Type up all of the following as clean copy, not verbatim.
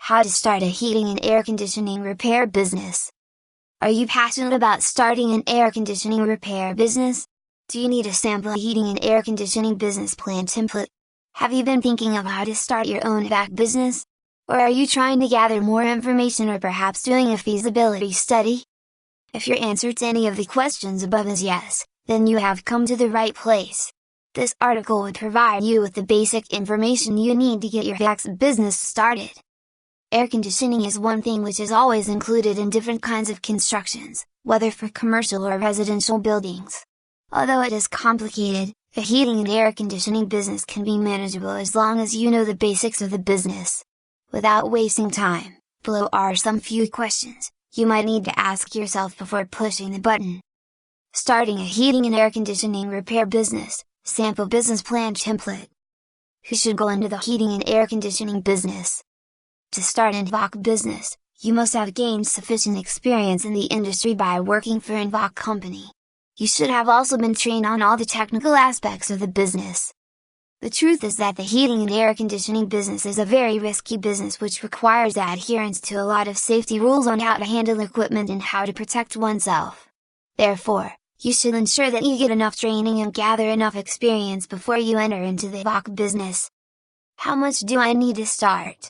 How to start a heating and air conditioning repair business. Are you passionate about starting an air conditioning repair business? Do you need a sample heating and air conditioning business plan template? Have you been thinking of how to start your own HVAC business? Or are you trying to gather more information or perhaps doing a feasibility study? If your answer to any of the questions above is yes, then you have come to the right place. This article would provide you with the basic information you need to get your HVAC business started. Air conditioning is one thing which is always included in different kinds of constructions, whether for commercial or residential buildings. Although it is complicated, a heating and air conditioning business can be manageable as long as you know the basics of the business. Without wasting time, below are some few questions you might need to ask yourself before pushing the button. Starting a heating and air conditioning repair business, sample business plan template. Who should go into the heating and air conditioning business? To start an HVAC business, you must have gained sufficient experience in the industry by working for an HVAC company. You should have also been trained on all the technical aspects of the business. The truth is that the heating and air conditioning business is a very risky business which requires adherence to a lot of safety rules on how to handle equipment and how to protect oneself. Therefore, you should ensure that you get enough training and gather enough experience before you enter into the HVAC business. How much do I need to start?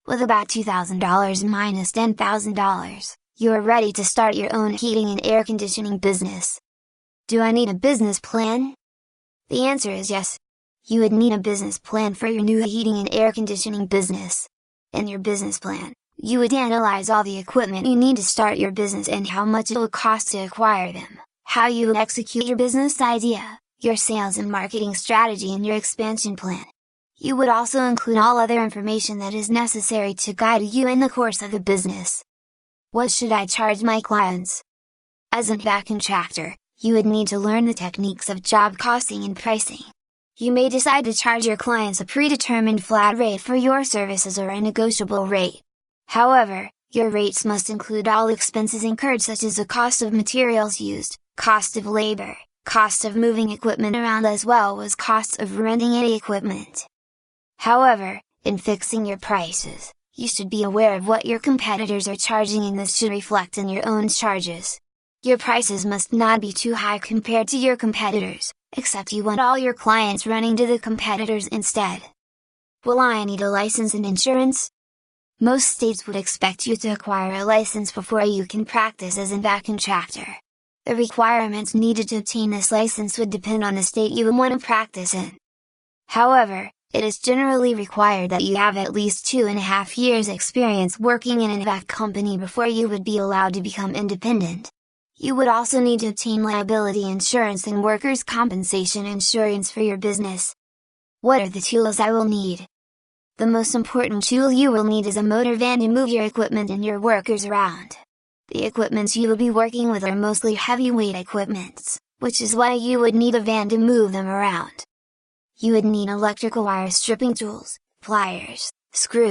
With about $2,000 minus $10,000, you are ready to start your own heating and air conditioning business. Do I need a business plan? The answer is yes. You would need a business plan for your new heating and air conditioning business. In your business plan, you would analyze all the equipment you need to start your business and how much it will cost to acquire them, how you will execute your business idea, your sales and marketing strategy and your expansion plan. You would also include all other information that is necessary to guide you in the course of the business. What should I charge my clients? As an HVAC contractor, you would need to learn the techniques of job costing and pricing. You may decide to charge your clients a predetermined flat rate for your services or a negotiable rate. However, your rates must include all expenses incurred such as the cost of materials used, cost of labor, cost of moving equipment around as well as costs of renting any equipment. However, in fixing your prices, you should be aware of what your competitors are charging and this should reflect in your own charges. Your prices must not be too high compared to your competitors, except you want all your clients running to the competitors instead. Will I need a license and insurance? Most states would expect you to acquire a license before you can practice as an HVAC contractor. The requirements needed to obtain this license would depend on the state you would want to practice in. However, it is generally required that you have at least 2.5 years experience working in an HVAC company before you would be allowed to become independent. You would also need to obtain liability insurance and workers' compensation insurance for your business. What are the tools I will need? The most important tool you will need is a motor van to move your equipment and your workers around. The equipment you will be working with are mostly heavyweight equipments, which is why you would need a van to move them around. You would need electrical wire stripping tools, pliers, screws,